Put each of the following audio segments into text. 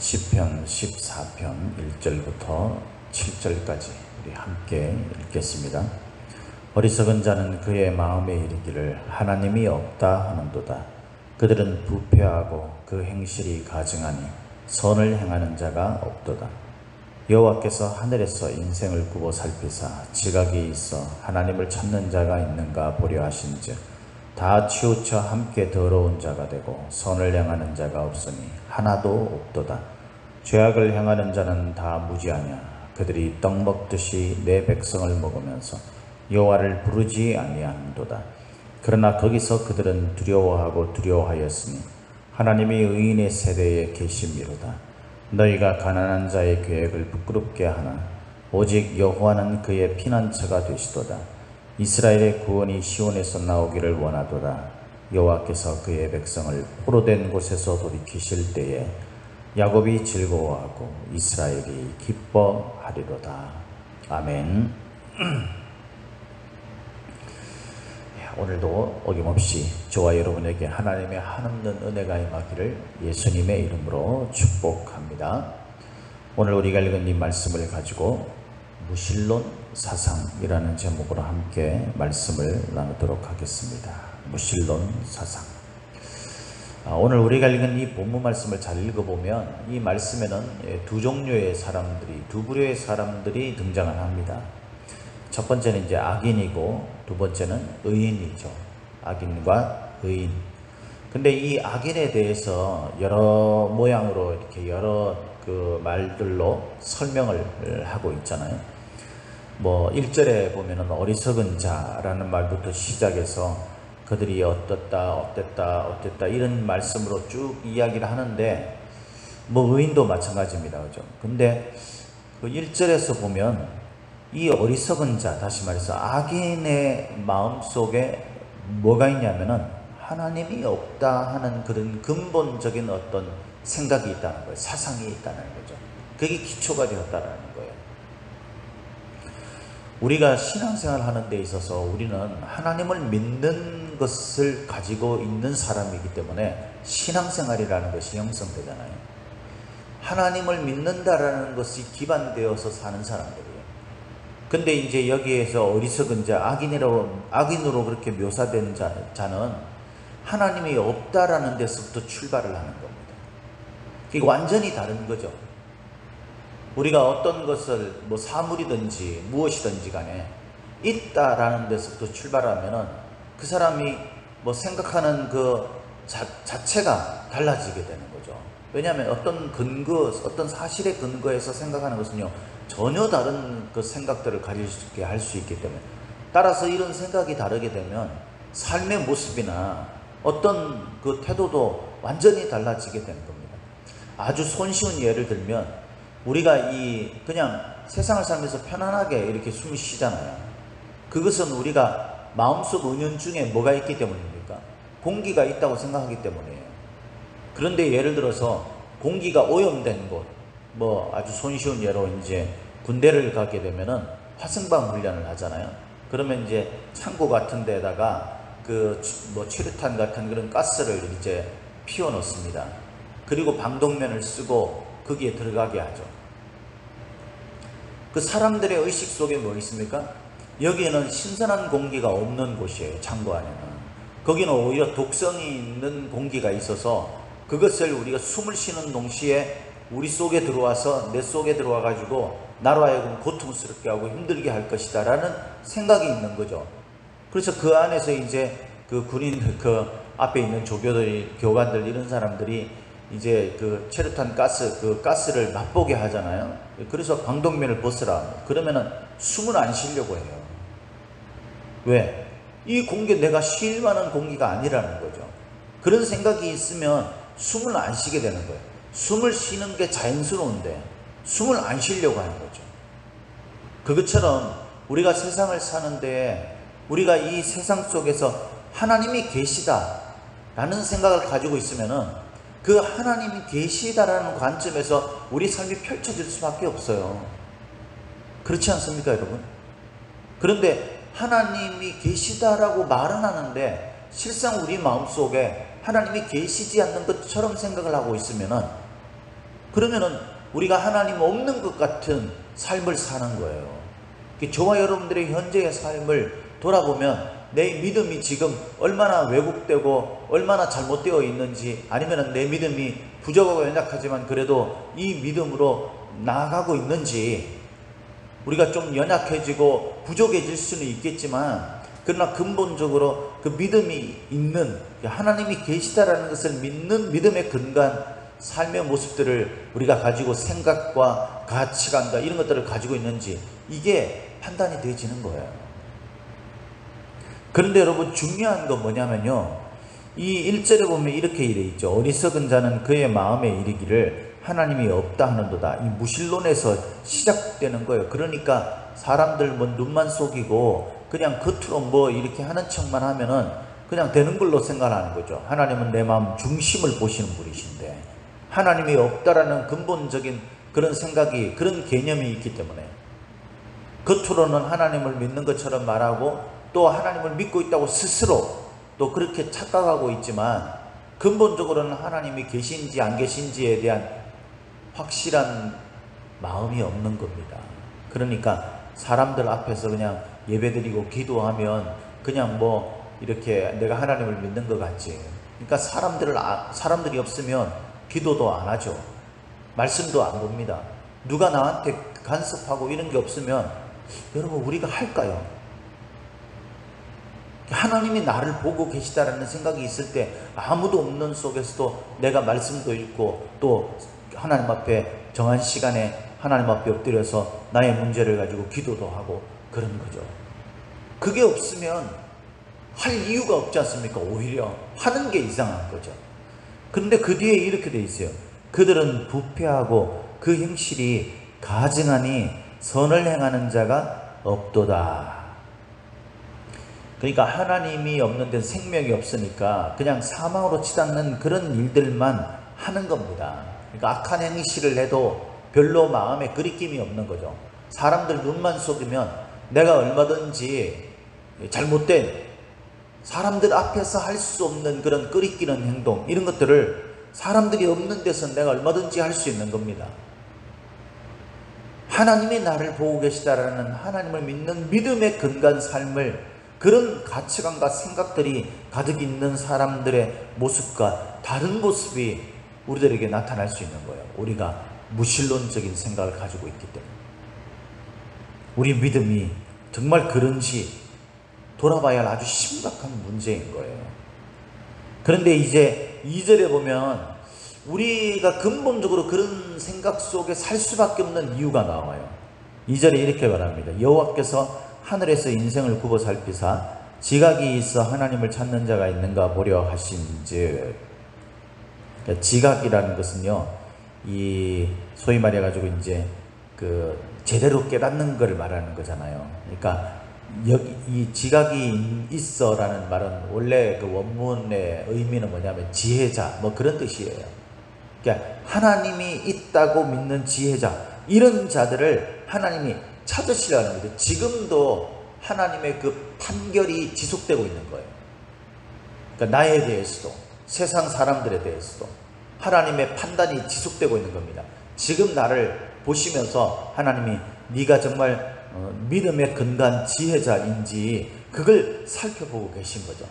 시편 14편 1절부터 7절까지 우리 함께 읽겠습니다. 어리석은 자는 그의 마음에 이르기를 하나님이 없다 하는도다. 그들은 부패하고 그 행실이 가증하니 선을 행하는 자가 없도다. 여호와께서 하늘에서 인생을 굽어 살피사 지각이 있어 하나님을 찾는 자가 있는가 보려 하신즉 다 치우쳐 함께 더러운 자가 되고 선을 행하는 자가 없으니 하나도 없도다. 죄악을 행하는 자는 다 무지하냐. 그들이 떡 먹듯이 내 백성을 먹으면서 여호와를 부르지 아니하는도다. 그러나 거기서 그들은 두려워하고 두려워하였으니 하나님이 의인의 세대에 계심이로다. 너희가 가난한 자의 계획을 부끄럽게 하나 오직 여호와는 그의 피난처가 되시도다. 이스라엘의 구원이 시온에서 나오기를 원하도다. 여호와께서 그의 백성을 포로된 곳에서 돌이키실 때에 야곱이 즐거워하고 이스라엘이 기뻐하리로다. 아멘. 오늘도 어김없이 저와 여러분에게 하나님의 한없는 은혜가 임하기를 예수님의 이름으로 축복합니다. 오늘 우리가 읽은 이 말씀을 가지고 무신론 사상이라는 제목으로 함께 말씀을 나누도록 하겠습니다. 무신론 사상. 오늘 우리가 읽은 이 본문 말씀을 잘 읽어보면 이 말씀에는 두 종류의 사람들이, 두 부류의 사람들이 등장을 합니다. 첫 번째는 이제 악인이고 두 번째는 의인이죠. 악인과 의인. 근데 이 악인에 대해서 여러 모양으로 이렇게 여러 말들로 설명을 하고 있잖아요. 1절에 보면은 어리석은 자라는 말부터 시작해서 그들이 어땠다 이런 말씀으로 쭉 이야기를 하는데 의인도 마찬가지입니다. 그죠? 근데 그 1절에서 보면 이 어리석은 자, 다시 말해서 악인의 마음속에 뭐가 있냐면은 하나님이 없다 하는 그런 근본적인 어떤 생각이 있다는 거예요. 사상이 있다는 거죠. 그게 기초가 되었다는 거예요. 우리가 신앙생활 하는 데 있어서 우리는 하나님을 믿는 것을 가지고 있는 사람이기 때문에 신앙생활이라는 것이 형성되잖아요. 하나님을 믿는다라는 것이 기반되어서 사는 사람들이에요. 근데 이제 여기에서 어리석은 자, 악인으로 그렇게 묘사된 자는 하나님이 없다라는 데서부터 출발을 하는 겁니다. 이게 완전히 다른 거죠. 우리가 어떤 것을 사물이든지 무엇이든지 간에 있다라는 데서부터 출발하면은 그 사람이 생각하는 그 자체가 달라지게 되는 거죠. 왜냐하면 어떤 사실의 근거에서 생각하는 것은요, 전혀 다른 그 생각들을 가지게 할 수 있기 때문에, 따라서 이런 생각이 다르게 되면 삶의 모습이나 어떤 그 태도도 완전히 달라지게 되는 겁니다. 아주 손쉬운 예를 들면 우리가 그냥 세상을 살면서 편안하게 이렇게 숨을 쉬잖아요. 그것은 우리가 마음속 은연중에 뭐가 있기 때문입니까? 공기가 있다고 생각하기 때문이에요. 그런데 예를 들어서 공기가 오염된 곳, 아주 손쉬운 예로 이제 군대를 가게 되면은 화성방 훈련을 하잖아요. 그러면 이제 창고 같은 데다가 최루탄 같은 그런 가스를 이제 피워 넣습니다. 그리고 방독면을 쓰고 거기에 들어가게 하죠. 그 사람들의 의식 속에 뭐 있습니까? 여기에는 신선한 공기가 없는 곳이에요. 창고 안에는. 거기는 오히려 독성이 있는 공기가 있어서 그것을 우리가 숨을 쉬는 동시에 우리 속에 들어와서 내 속에 들어와 가지고 나로 하여금 고통스럽게 하고 힘들게 할 것이다 라는 생각이 있는 거죠. 그래서 그 안에서 이제 그 군인들, 그 앞에 있는 조교들, 교관들 이런 사람들이 이제 그 최루탄 가스를 맛보게 하잖아요. 그래서 방독면을 벗으라. 그러면은 숨을 안 쉬려고 해요. 왜? 이 공기 내가 쉴 만한 공기가 아니라는 거죠. 그런 생각이 있으면 숨을 안 쉬게 되는 거예요. 숨을 쉬는 게 자연스러운데 숨을 안 쉬려고 하는 거죠. 그것처럼 우리가 세상을 사는데 우리가 이 세상 속에서 하나님이 계시다라는 생각을 가지고 있으면은 그 하나님이 계시다라는 관점에서 우리 삶이 펼쳐질 수밖에 없어요. 그렇지 않습니까, 여러분? 그런데 하나님이 계시다라고 말은 하는데 실상 우리 마음속에 하나님이 계시지 않는 것처럼 생각을 하고 있으면은 그러면은 우리가 하나님 없는 것 같은 삶을 사는 거예요. 저와 여러분들의 현재의 삶을 돌아보면 내 믿음이 지금 얼마나 왜곡되고 얼마나 잘못되어 있는지, 아니면 내 믿음이 부족하고 연약하지만 그래도 이 믿음으로 나아가고 있는지, 우리가 좀 연약해지고 부족해질 수는 있겠지만 그러나 근본적으로 그 믿음이 있는, 하나님이 계시다라는 것을 믿는 믿음의 근간 삶의 모습들을 우리가 가지고 생각과 가치관과 이런 것들을 가지고 있는지, 이게 판단이 되어지는 거예요. 그런데 여러분, 중요한 건 뭐냐면요, 이 1절에 보면 이렇게 이래 있죠. 어리석은 자는 그의 마음에 이르기를 하나님이 없다 하는도다. 이 무신론에서 시작되는 거예요. 그러니까 사람들 뭐 눈만 속이고 그냥 겉으로 뭐 이렇게 하는 척만 하면은 그냥 되는 걸로 생각하는 거죠. 하나님은 내 마음 중심을 보시는 분이신데, 하나님이 없다라는 근본적인 그런 생각이, 그런 개념이 있기 때문에 겉으로는 하나님을 믿는 것처럼 말하고 또 하나님을 믿고 있다고 스스로 또 그렇게 착각하고 있지만 근본적으로는 하나님이 계신지 안 계신지에 대한 확실한 마음이 없는 겁니다. 그러니까 사람들 앞에서 그냥 예배드리고 기도하면 그냥 뭐 이렇게 내가 하나님을 믿는 것 같지. 그러니까 사람들이 없으면 기도도 안 하죠. 말씀도 안 봅니다. 누가 나한테 간섭하고 이런 게 없으면 여러분, 우리가 할까요? 하나님이 나를 보고 계시다라는 생각이 있을 때 아무도 없는 속에서도 내가 말씀도 읽고 또 하나님 앞에 정한 시간에 하나님 앞에 엎드려서 나의 문제를 가지고 기도도 하고 그런 거죠. 그게 없으면 할 이유가 없지 않습니까? 오히려 하는 게 이상한 거죠. 그런데 그 뒤에 이렇게 돼 있어요. 그들은 부패하고 그 행실이 가증하니 선을 행하는 자가 없도다. 그러니까 하나님이 없는 데는 생명이 없으니까 그냥 사망으로 치닫는 그런 일들만 하는 겁니다. 그러니까 악한 행실을 해도 별로 마음에 그리낌이 없는 거죠. 사람들 눈만 속이면 내가 얼마든지 잘못된, 사람들 앞에서 할 수 없는 그런 끄리끼는 행동, 이런 것들을 사람들이 없는 데서 내가 얼마든지 할 수 있는 겁니다. 하나님이 나를 보고 계시다라는 하나님을 믿는 믿음의 근간 삶을, 그런 가치관과 생각들이 가득 있는 사람들의 모습과 다른 모습이 우리들에게 나타날 수 있는 거예요. 우리가 무신론적인 생각을 가지고 있기 때문에. 우리 믿음이 정말 그런지 돌아봐야 할 아주 심각한 문제인 거예요. 그런데 이제 2절에 보면 우리가 근본적으로 그런 생각 속에 살 수밖에 없는 이유가 나와요. 2절에 이렇게 말합니다. 여호와께서 하늘에서 인생을 굽어 살피사 지각이 있어 하나님을 찾는 자가 있는가 보려 하신즉. 그러니까 지각이라는 것은요, 이 소위 말해 가지고 이제 그 제대로 깨닫는 걸 말하는 거잖아요. 그러니까 여기 이 지각이 있어라는 말은 원래 그 원문의 의미는 뭐냐면 지혜자, 뭐 그런 뜻이에요. 그러니까 하나님이 있다고 믿는 지혜자, 이런 자들을 하나님이 찾으시려는 거죠. 지금도 하나님의 그 판결이 지속되고 있는 거예요. 그러니까 나에 대해서도 세상 사람들에 대해서도 하나님의 판단이 지속되고 있는 겁니다. 지금 나를 보시면서 하나님이 네가 정말 믿음의 근간 지혜자인지 그걸 살펴보고 계신 거죠.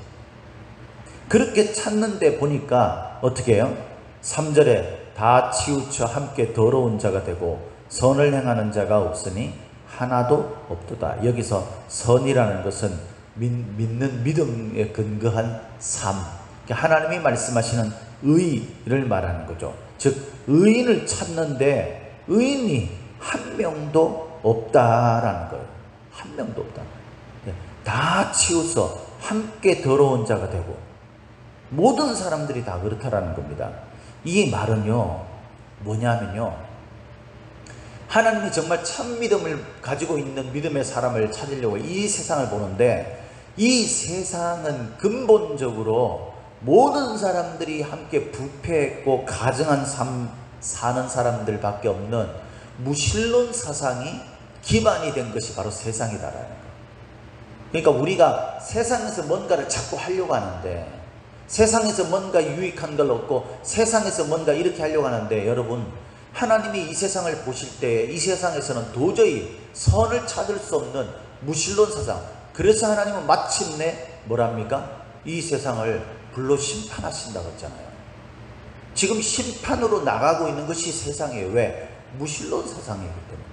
그렇게 찾는데 보니까 어떻게 해요? 3절에 다 치우쳐 함께 더러운 자가 되고 선을 행하는 자가 없으니 하나도 없도다. 여기서 선이라는 것은 믿는 믿음에 근거한 삶, 하나님이 말씀하시는 의를 말하는 거죠. 즉 의인을 찾는데 의인이 한 명도 없다라는 거예요. 한 명도 없다. 다 치우쳐 함께 더러운 자가 되고, 모든 사람들이 다 그렇다라는 겁니다. 이 말은요, 뭐냐면요, 하나님이 정말 참 믿음을 가지고 있는 믿음의 사람을 찾으려고 이 세상을 보는데, 이 세상은 근본적으로 모든 사람들이 함께 부패했고 가증한 삶 사는 사람들밖에 없는 무신론 사상이 기반이 된 것이 바로 세상이다라는 거예요. 그러니까 우리가 세상에서 뭔가를 자꾸 하려고 하는데, 세상에서 뭔가 유익한 걸 얻고 세상에서 뭔가 이렇게 하려고 하는데, 여러분, 하나님이 이 세상을 보실 때 이 세상에서는 도저히 선을 찾을 수 없는 무신론 사상, 그래서 하나님은 마침내 뭐랍니까? 이 세상을 불로 심판하신다고 했잖아요. 지금 심판으로 나가고 있는 것이 세상이에요. 왜? 무신론 사상이기 때문에.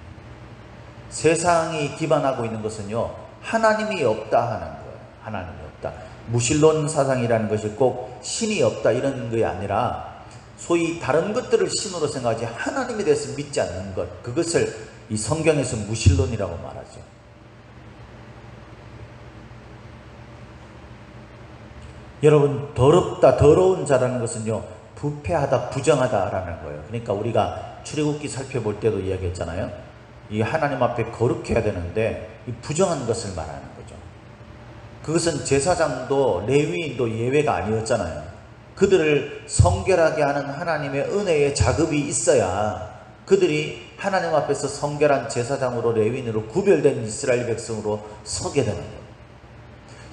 세상이 기반하고 있는 것은요, 하나님이 없다 하는 거예요. 하나님이 없다. 무신론 사상이라는 것이 꼭 신이 없다 이런 게 아니라 소위 다른 것들을 신으로 생각하지 하나님에 대해서 믿지 않는 것, 그것을 이 성경에서 무신론이라고 말하죠. 여러분, 더럽다, 더러운 자라는 것은요, 부패하다, 부정하다라는 거예요. 그러니까 우리가 출애굽기 살펴볼 때도 이야기했잖아요. 이 하나님 앞에 거룩해야 되는데 이 부정한 것을 말하는 거죠. 그것은 제사장도 레위인도 예외가 아니었잖아요. 그들을 성결하게 하는 하나님의 은혜의 자급이 있어야 그들이 하나님 앞에서 성결한 제사장으로 레위인으로 구별된 이스라엘 백성으로 서게 되는 거예요.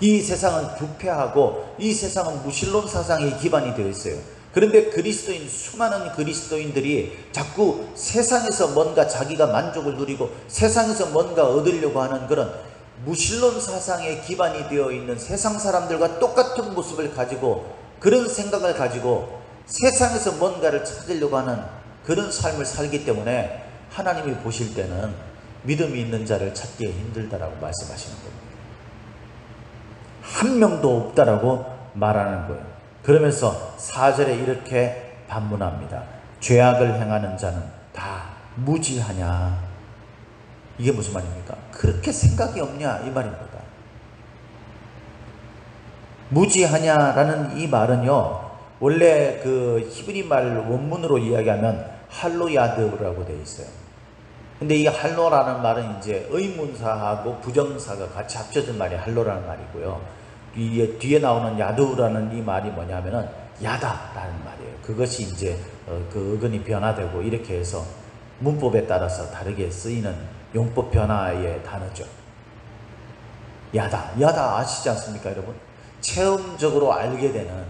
이 세상은 부패하고 이 세상은 무신론 사상이 기반이 되어 있어요. 그런데 그리스도인, 수많은 그리스도인들이 자꾸 세상에서 뭔가 자기가 만족을 누리고 세상에서 뭔가 얻으려고 하는 그런 무신론 사상에 기반이 되어 있는 세상 사람들과 똑같은 모습을 가지고, 그런 생각을 가지고 세상에서 뭔가를 찾으려고 하는 그런 삶을 살기 때문에 하나님이 보실 때는 믿음이 있는 자를 찾기 힘들다라고 말씀하시는 겁니다. 한 명도 없다라고 말하는 거예요. 그러면서 4절에 이렇게 반문합니다. 죄악을 행하는 자는 다 무지하냐. 이게 무슨 말입니까? 그렇게 생각이 없냐 이 말입니다. 무지하냐라는 이 말은요, 원래 그 히브리 말 원문으로 이야기하면 할로야드라고 되어 있어요. 근데 이 할로라는 말은 이제 의문사하고 부정사가 같이 합쳐진 말이 할로라는 말이고요. 이 뒤에 나오는 야두라는 이 말이 뭐냐면은 야다라는 말이에요. 그것이 이제 그 어근이 변화되고 이렇게 해서 문법에 따라서 다르게 쓰이는 용법 변화의 단어죠. 야다. 야다 아시지 않습니까, 여러분? 체험적으로 알게 되는,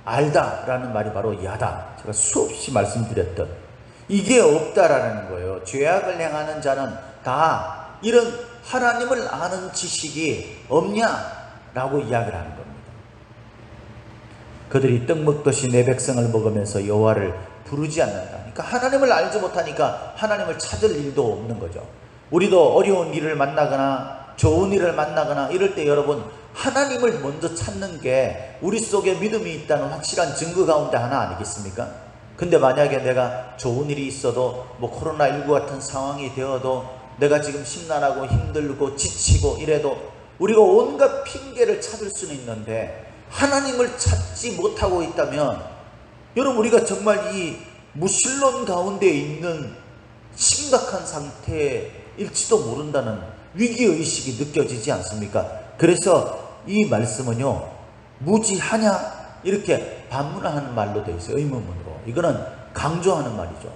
알다라는 말이 바로 야다. 제가 수없이 말씀드렸던 이게 없다라는 거예요. 죄악을 행하는 자는 다 이런 하나님을 아는 지식이 없냐라고 이야기를 하는 겁니다. 그들이 떡 먹듯이 내 백성을 먹으면서 여호와를 부르지 않는다. 그러니까 하나님을 알지 못하니까 하나님을 찾을 일도 없는 거죠. 우리도 어려운 일을 만나거나 좋은 일을 만나거나 이럴 때 여러분, 하나님을 먼저 찾는 게 우리 속에 믿음이 있다는 확실한 증거 가운데 하나 아니겠습니까? 근데 만약에 내가 좋은 일이 있어도 뭐 코로나19 같은 상황이 되어도 내가 지금 심란하고 힘들고 지치고 이래도 우리가 온갖 핑계를 찾을 수는 있는데 하나님을 찾지 못하고 있다면 여러분, 우리가 정말 이 무신론 가운데 있는 심각한 상태일지도 모른다는 위기의식이 느껴지지 않습니까? 그래서 이 말씀은요, 무지하냐 이렇게 반문하는 말로 되어 있어요. 의문문으로. 이거는 강조하는 말이죠.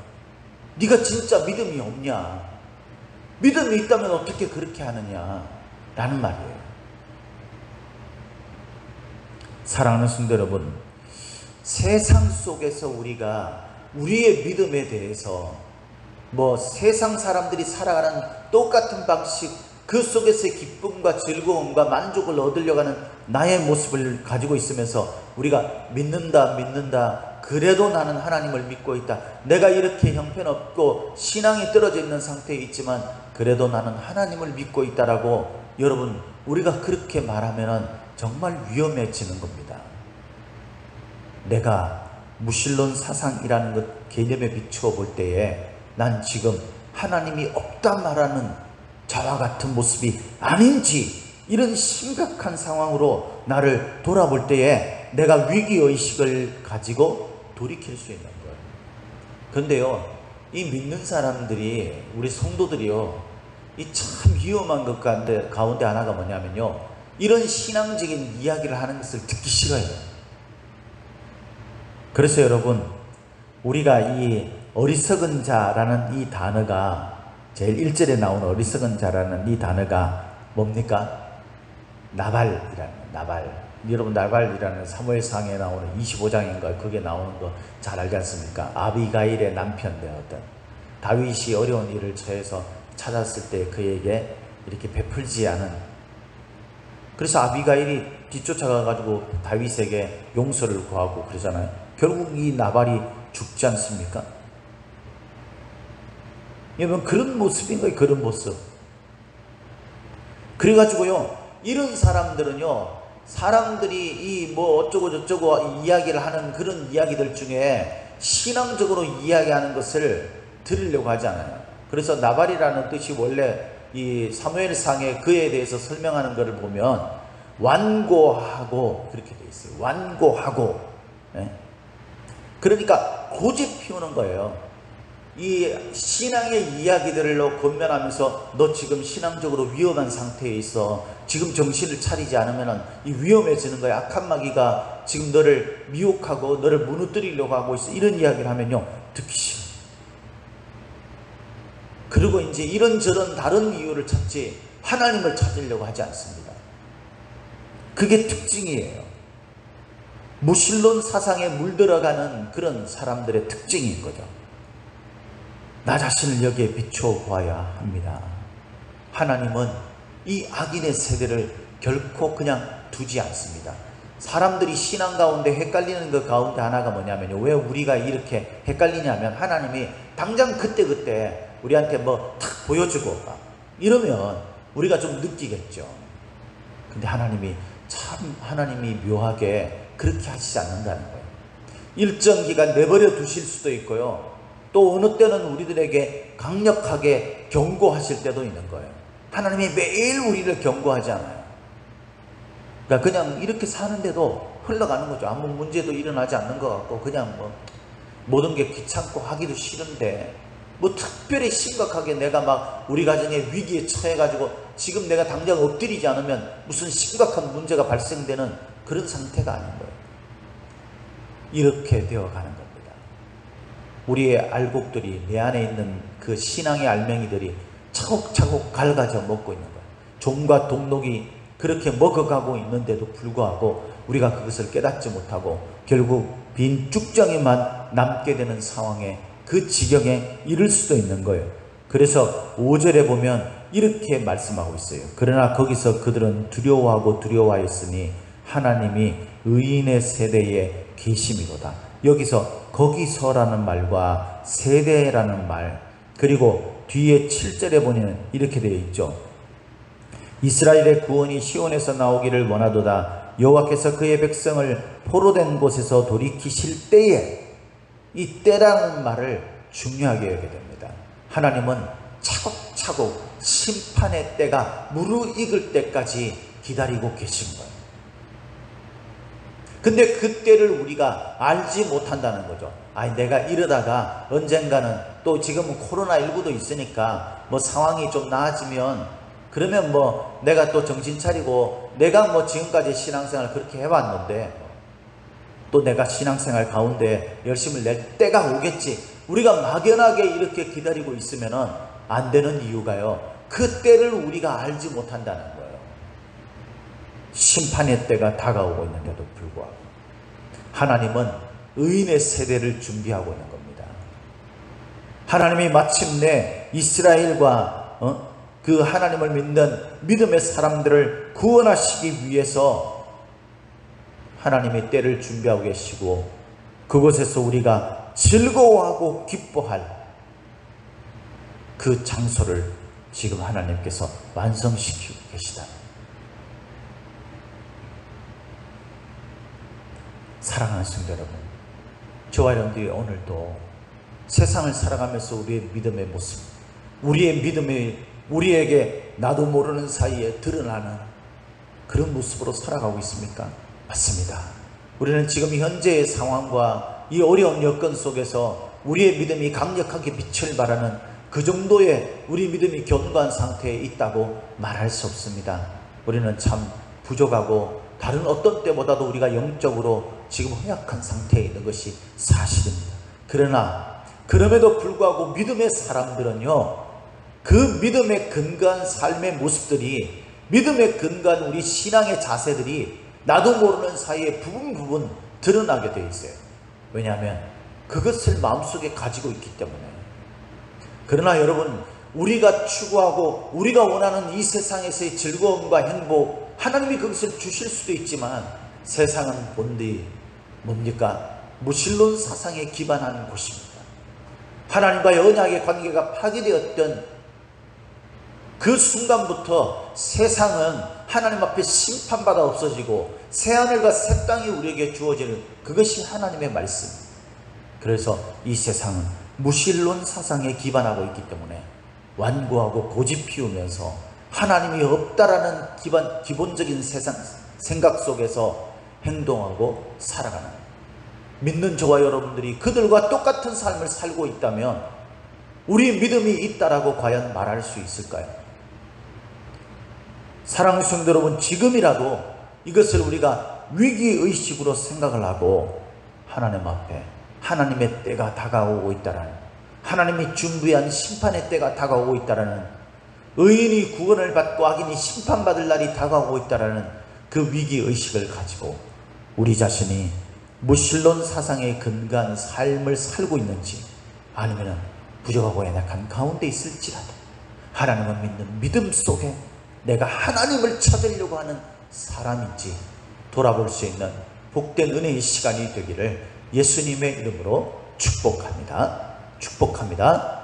네가 진짜 믿음이 없냐, 믿음이 있다면 어떻게 그렇게 하느냐 라는 말이에요. 사랑하는 성도 여러분, 세상 속에서 우리가 우리의 믿음에 대해서 뭐 세상 사람들이 살아가는 똑같은 방식, 그 속에서의 기쁨과 즐거움과 만족을 얻으려고 하는 나의 모습을 가지고 있으면서 우리가 믿는다, 그래도 나는 하나님을 믿고 있다, 내가 이렇게 형편없고 신앙이 떨어져 있는 상태에 있지만 그래도 나는 하나님을 믿고 있다라고 여러분, 우리가 그렇게 말하면 정말 위험해지는 겁니다. 내가 무신론 사상이라는 것 개념에 비추어 볼 때에 난 지금 하나님이 없다 말하는 자와 같은 모습이 아닌지, 이런 심각한 상황으로 나를 돌아볼 때에 내가 위기의식을 가지고 돌이킬 수 있는 거예요. 그런데요, 이 믿는 사람들이, 우리 성도들이요, 이 참 위험한 것 가운데 하나가 뭐냐면요, 이런 신앙적인 이야기를 하는 것을 듣기 싫어요. 그래서 여러분, 우리가 이 어리석은 자라는 이 단어가, 제일 1절에 나오는 어리석은 자라는 이 단어가 뭡니까? 나발. 여러분, 나발이라는 사무엘상에 나오는 25장인가 그게 나오는 거 잘 알지 않습니까? 아비가일의 남편 되었던 다윗이 어려운 일을 처해서 찾았을 때 그에게 이렇게 베풀지 않은, 그래서 아비가일이 뒤쫓아가가지고 다윗에게 용서를 구하고 그러잖아요. 결국 이 나발이 죽지 않습니까? 여러분, 그런 모습인 거예요. 그런 모습. 그래가지고요, 이런 사람들은요, 사람들이 이 뭐 어쩌고 저쩌고 이야기를 하는 그런 이야기들 중에 신앙적으로 이야기하는 것을 들으려고 하지 않아요. 그래서 나발이라는 뜻이 원래 이 사무엘상에 그에 대해서 설명하는 것을 보면 완고하고 그렇게 돼 있어요. 완고하고. 예? 그러니까 고집 피우는 거예요. 이 신앙의 이야기들로 권면하면서 너 지금 신앙적으로 위험한 상태에 있어. 지금 정신을 차리지 않으면 이 위험해지는 거야. 악한 마귀가 지금 너를 미혹하고 너를 무너뜨리려고 하고 있어. 이런 이야기를 하면요, 듣기 싫어. 그리고 이제 이런저런 다른 이유를 찾지 하나님을 찾으려고 하지 않습니다. 그게 특징이에요. 무신론 사상에 물들어가는 그런 사람들의 특징인 거죠. 나 자신을 여기에 비춰보아야 합니다. 하나님은 이 악인의 세대를 결코 그냥 두지 않습니다. 사람들이 신앙 가운데 헷갈리는 것 가운데 하나가 뭐냐면요, 왜 우리가 이렇게 헷갈리냐면 하나님이 당장 그때 우리한테 뭐 탁 보여주고 이러면 우리가 좀 느끼겠죠. 근데 하나님이 묘하게 그렇게 하시지 않는다는 거예요. 일정 기간 내버려 두실 수도 있고요, 또 어느 때는 우리들에게 강력하게 경고하실 때도 있는 거예요. 하나님이 매일 우리를 경고하지 않아요. 그러니까 그냥 이렇게 사는데도 흘러가는 거죠. 아무 문제도 일어나지 않는 것 같고 그냥 뭐 모든 게 귀찮고 하기도 싫은데 뭐 특별히 심각하게 내가 막 우리 가정의 위기에 처해가지고 지금 내가 당장 엎드리지 않으면 무슨 심각한 문제가 발생되는 그런 상태가 아닌 거예요. 이렇게 되어가는 겁니다. 우리의 알곡들이, 내 안에 있는 그 신앙의 알맹이들이 차곡차곡 갈가져 먹고 있는 거예요. 종과 동록이 그렇게 먹어가고 있는데도 불구하고 우리가 그것을 깨닫지 못하고 결국 빈 쭉정이만 남게 되는 상황에, 그 지경에 이를 수도 있는 거예요. 그래서 5절에 보면 이렇게 말씀하고 있어요. 그러나 거기서 그들은 두려워하였으니 하나님이 의인의 세대에 계심이로다. 여기서 거기서라는 말과 세대라는 말, 그리고 뒤에 7절에 보면 이렇게 되어 있죠. 이스라엘의 구원이 시온에서 나오기를 원하도다. 여호와께서 그의 백성을 포로된 곳에서 돌이키실 때에, 이 때라는 말을 중요하게 여겨야 됩니다. 하나님은 차곡차곡 심판의 때가 무르익을 때까지 기다리고 계신 거예요. 근데 그 때를 우리가 알지 못한다는 거죠. 아니, 내가 이러다가 언젠가는, 또 지금은 코로나19도 있으니까 뭐 상황이 좀 나아지면 그러면 뭐 내가 또 정신 차리고, 내가 뭐 지금까지 신앙생활 그렇게 해왔는데 또 내가 신앙생활 가운데 열심을 낼 때가 오겠지. 우리가 막연하게 이렇게 기다리고 있으면 안 되는 이유가요, 그 때를 우리가 알지 못한다는 거예요. 심판의 때가 다가오고 있는데도 불구하고 하나님은 의인의 세대를 준비하고 있는 겁니다. 하나님이 마침내 이스라엘과 그 하나님을 믿는 믿음의 사람들을 구원하시기 위해서 하나님의 때를 준비하고 계시고, 그곳에서 우리가 즐거워하고 기뻐할 그 장소를 지금 하나님께서 완성시키고 계시다. 사랑하는 성도 여러분, 저와 여러분들이 오늘도 세상을 살아가면서 우리의 믿음의 모습, 우리의 믿음이 우리에게 나도 모르는 사이에 드러나는 그런 모습으로 살아가고 있습니까? 맞습니다. 우리는 지금 현재의 상황과 이 어려운 여건 속에서 우리의 믿음이 강력하게 빛을 발하는 그 정도의 우리 믿음이 견고한 상태에 있다고 말할 수 없습니다. 우리는 참 부족하고 다른 어떤 때보다도 우리가 영적으로 지금 허약한 상태에 있는 것이 사실입니다. 그러나 그럼에도 불구하고 믿음의 사람들은요, 그 믿음에 근거한 삶의 모습들이, 믿음에 근거한 우리 신앙의 자세들이 나도 모르는 사이에 부분 드러나게 되어 있어요. 왜냐하면 그것을 마음속에 가지고 있기 때문에. 그러나 여러분, 우리가 추구하고 우리가 원하는 이 세상에서의 즐거움과 행복, 하나님이 그것을 주실 수도 있지만 세상은 본디 뭡니까? 무신론 사상에 기반한 곳입니다. 하나님과의 언약의 관계가 파괴되었던 그 순간부터 세상은 하나님 앞에 심판받아 없어지고 새하늘과 새 땅이 우리에게 주어지는 그것이 하나님의 말씀. 그래서 이 세상은 무신론 사상에 기반하고 있기 때문에 완고하고 고집 피우면서 하나님이 없다라는 기본적인 세상 생각 속에서 행동하고 살아가는, 믿는 저와 여러분들이 그들과 똑같은 삶을 살고 있다면 우리 믿음이 있다라고 과연 말할 수 있을까요? 사랑하는 성도 여러분, 지금이라도 이것을 우리가 위기의식으로 생각을 하고 하나님 앞에 하나님의 때가 다가오고 있다라는, 하나님이 준비한 심판의 때가 다가오고 있다라는, 의인이 구원을 받고 악인이 심판받을 날이 다가오고 있다라는 그 위기의식을 가지고 우리 자신이 무신론 사상에 근거한 삶을 살고 있는지, 아니면 부족하고 연약한 가운데 있을지라도 하나님을 믿는 믿음 속에 내가 하나님을 찾으려고 하는 사람인지 돌아볼 수 있는 복된 은혜의 시간이 되기를 예수님의 이름으로 축복합니다. 축복합니다.